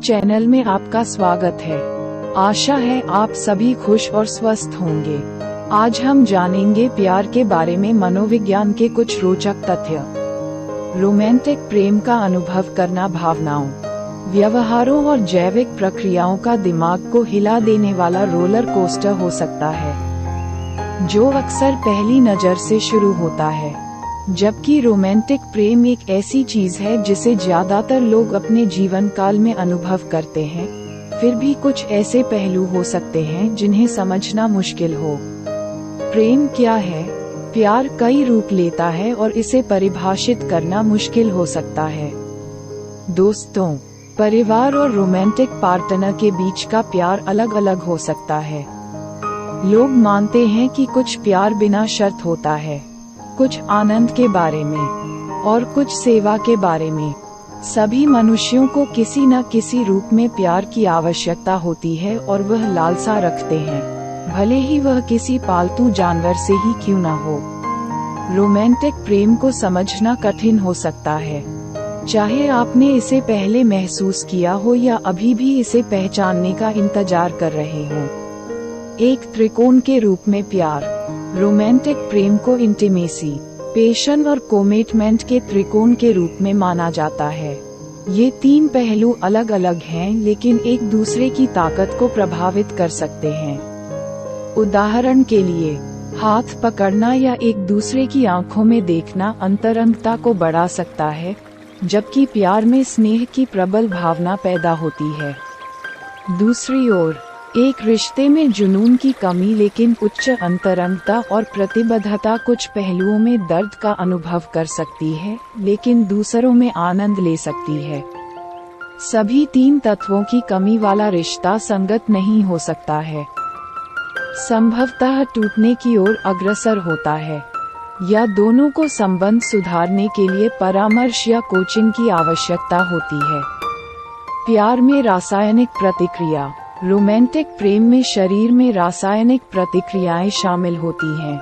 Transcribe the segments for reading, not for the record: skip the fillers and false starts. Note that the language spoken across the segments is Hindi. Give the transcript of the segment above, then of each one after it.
चैनल में आपका स्वागत है। आशा है आप सभी खुश और स्वस्थ होंगे। आज हम जानेंगे प्यार के बारे में मनोविज्ञान के कुछ रोचक तथ्य। रोमांटिक प्रेम का अनुभव करना भावनाओं, व्यवहारों और जैविक प्रक्रियाओं का दिमाग को हिला देने वाला रोलर कोस्टर हो सकता है, जो अक्सर पहली नज़र से शुरू होता है। जबकि रोमांटिक प्रेम एक ऐसी चीज है जिसे ज्यादातर लोग अपने जीवन काल में अनुभव करते हैं, फिर भी कुछ ऐसे पहलू हो सकते हैं जिन्हें समझना मुश्किल हो। प्रेम क्या है? प्यार कई रूप लेता है और इसे परिभाषित करना मुश्किल हो सकता है। दोस्तों, परिवार और रोमांटिक पार्टनर के बीच का प्यार अलग अलग हो सकता है। लोग मानते हैं कि कुछ प्यार बिना शर्त होता है, कुछ आनंद के बारे में और कुछ सेवा के बारे में। सभी मनुष्यों को किसी न किसी रूप में प्यार की आवश्यकता होती है और वह लालसा रखते हैं, भले ही वह किसी पालतू जानवर से ही क्यों न हो। रोमांटिक प्रेम को समझना कठिन हो सकता है, चाहे आपने इसे पहले महसूस किया हो या अभी भी इसे पहचानने का इंतजार कर रहे हो। एक त्रिकोण के रूप में प्यार। रोमांटिक प्रेम को इंटीमेसी, पैशन और कमिटमेंट के त्रिकोण के रूप में माना जाता है। ये तीन पहलू अलग अलग हैं, लेकिन एक दूसरे की ताकत को प्रभावित कर सकते हैं। उदाहरण के लिए, हाथ पकड़ना या एक दूसरे की आंखों में देखना अंतरंगता को बढ़ा सकता है, जबकि प्यार में स्नेह की प्रबल भावना पैदा होती है। दूसरी ओर, एक रिश्ते में जुनून की कमी लेकिन उच्च अंतरंगता और प्रतिबद्धता कुछ पहलुओं में दर्द का अनुभव कर सकती है, लेकिन दूसरों में आनंद ले सकती है। सभी तीन तत्वों की कमी वाला रिश्ता संगत नहीं हो सकता है, संभवतः टूटने की ओर अग्रसर होता है, या दोनों को संबंध सुधारने के लिए परामर्श या कोचिंग की आवश्यकता होती है। प्यार में रासायनिक प्रतिक्रिया। रोमांटिक प्रेम में शरीर में रासायनिक प्रतिक्रियाएं शामिल होती हैं।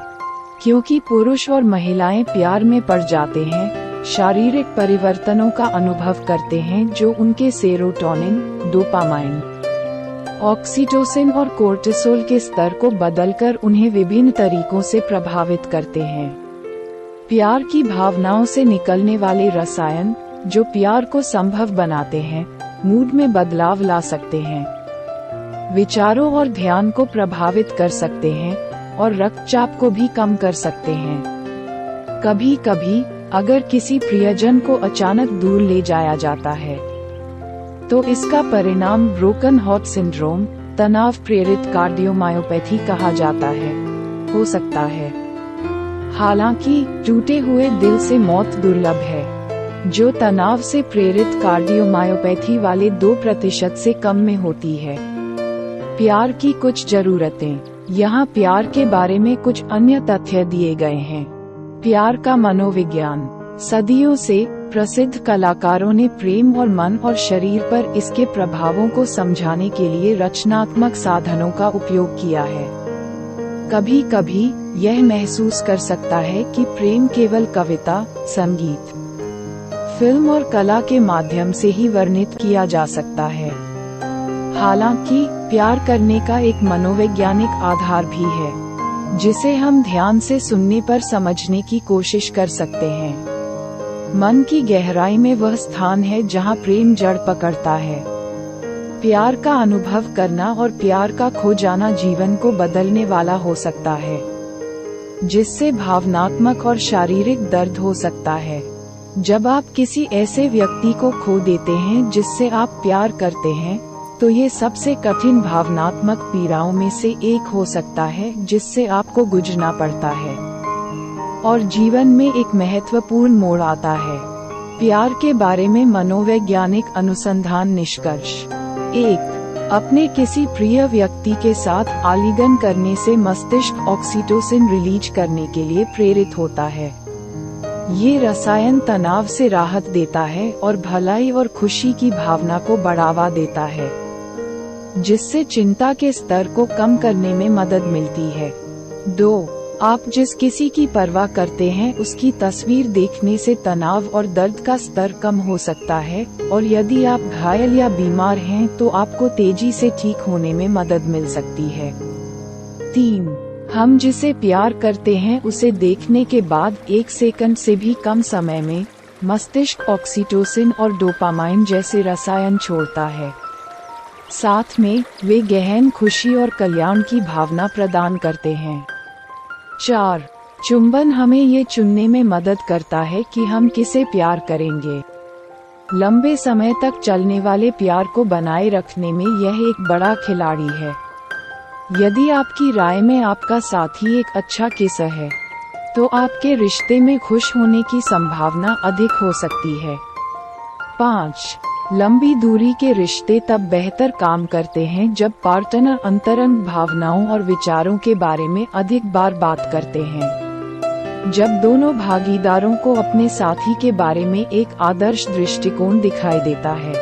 क्योंकि पुरुष और महिलाएं प्यार में पड़ जाते हैं, शारीरिक परिवर्तनों का अनुभव करते हैं जो उनके सेरोटोनिन, डोपामाइन, ऑक्सीटोसिन और कोर्टिसोल के स्तर को बदलकर उन्हें विभिन्न तरीकों से प्रभावित करते हैं। प्यार की भावनाओं से निकलने वाले रसायन, जो प्यार को संभव बनाते हैं, मूड में बदलाव ला सकते हैं, विचारों और ध्यान को प्रभावित कर सकते हैं और रक्तचाप को भी कम कर सकते हैं। कभी कभी अगर किसी प्रियजन को अचानक दूर ले जाया जाता है, तो इसका परिणाम ब्रोकन हार्ट सिंड्रोम, तनाव प्रेरित कार्डियोमायोपैथी कहा जाता है, हो सकता है। हालांकि टूटे हुए दिल से मौत दुर्लभ है, जो तनाव से प्रेरित कार्डियोमायोपैथी वाले 2% से कम में होती है। प्यार की कुछ जरूरतें। यहाँ प्यार के बारे में कुछ अन्य तथ्य दिए गए हैं। प्यार का मनोविज्ञान। सदियों से प्रसिद्ध कलाकारों ने प्रेम और मन और शरीर पर इसके प्रभावों को समझाने के लिए रचनात्मक साधनों का उपयोग किया है। कभी कभी यह महसूस कर सकता है कि प्रेम केवल कविता, संगीत, फिल्म और कला के माध्यम से ही वर्णित किया जा सकता है। हालांकि प्यार करने का एक मनोवैज्ञानिक आधार भी है, जिसे हम ध्यान से सुनने पर समझने की कोशिश कर सकते हैं। मन की गहराई में वह स्थान है जहां प्रेम जड़ पकड़ता है। प्यार का अनुभव करना और प्यार का खो जाना जीवन को बदलने वाला हो सकता है, जिससे भावनात्मक और शारीरिक दर्द हो सकता है। जब आप किसी ऐसे व्यक्ति को खो देते हैं जिससे आप प्यार करते हैं, तो ये सबसे कठिन भावनात्मक पीड़ाओं में से एक हो सकता है जिससे आपको गुजरना पड़ता है, और जीवन में एक महत्वपूर्ण मोड़ आता है। प्यार के बारे में मनोवैज्ञानिक अनुसंधान निष्कर्ष। 1. अपने किसी प्रिय व्यक्ति के साथ आलिंगन करने से मस्तिष्क ऑक्सीटोसिन रिलीज करने के लिए प्रेरित होता है। ये रसायन तनाव से राहत देता है और भलाई और खुशी की भावना को बढ़ावा देता है, जिससे चिंता के स्तर को कम करने में मदद मिलती है। 2. आप जिस किसी की परवाह करते हैं उसकी तस्वीर देखने से तनाव और दर्द का स्तर कम हो सकता है, और यदि आप घायल या बीमार हैं तो आपको तेजी से ठीक होने में मदद मिल सकती है। 3. हम जिसे प्यार करते हैं उसे देखने के बाद 1 सेकंड से भी कम समय में मस्तिष्क ऑक्सीटोसिन और डोपामाइन जैसे रसायन छोड़ता है। साथ में वे गहन खुशी और कल्याण की भावना प्रदान करते हैं। 4. चुंबन हमें ये चुनने में मदद करता है कि हम किसे प्यार करेंगे। लंबे समय तक चलने वाले प्यार को बनाए रखने में यह एक बड़ा खिलाड़ी है। यदि आपकी राय में आपका साथी एक अच्छा किस्सा है, तो आपके रिश्ते में खुश होने की संभावना अधिक हो सकती है। 5. लंबी दूरी के रिश्ते तब बेहतर काम करते हैं जब पार्टनर अंतरंग भावनाओं और विचारों के बारे में अधिक बार बात करते हैं। जब दोनों भागीदारों को अपने साथी के बारे में एक आदर्श दृष्टिकोण दिखाई देता है,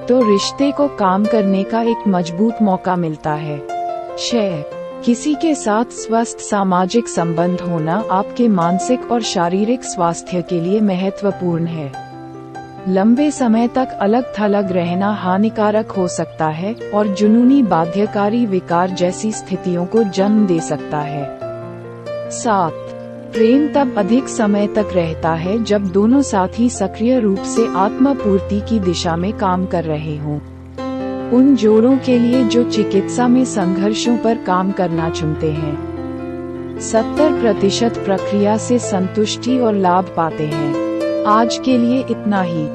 तो रिश्ते को काम करने का एक मजबूत मौका मिलता है। 6. किसी के साथ स्वस्थ सामाजिक संबंध होना आपके मानसिक और शारीरिक स्वास्थ्य के लिए महत्वपूर्ण है। लंबे समय तक अलग थलग रहना हानिकारक हो सकता है और जुनूनी बाध्यकारी विकार जैसी स्थितियों को जन्म दे सकता है। 7. प्रेम तब अधिक समय तक रहता है जब दोनों साथी सक्रिय रूप से आत्मपूर्ति की दिशा में काम कर रहे हों। उन जोड़ों के लिए जो चिकित्सा में संघर्षों पर काम करना चुनते हैं, 70% प्रक्रिया से संतुष्टि और लाभ पाते हैं। आज के लिए इतना ही।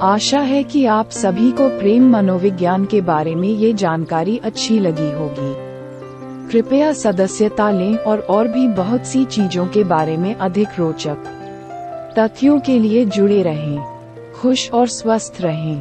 आशा है कि आप सभी को प्रेम मनोविज्ञान के बारे में ये जानकारी अच्छी लगी होगी। कृपया सदस्यता लें और भी बहुत सी चीजों के बारे में अधिक रोचक तथ्यों के लिए जुड़े रहें। खुश और स्वस्थ रहें।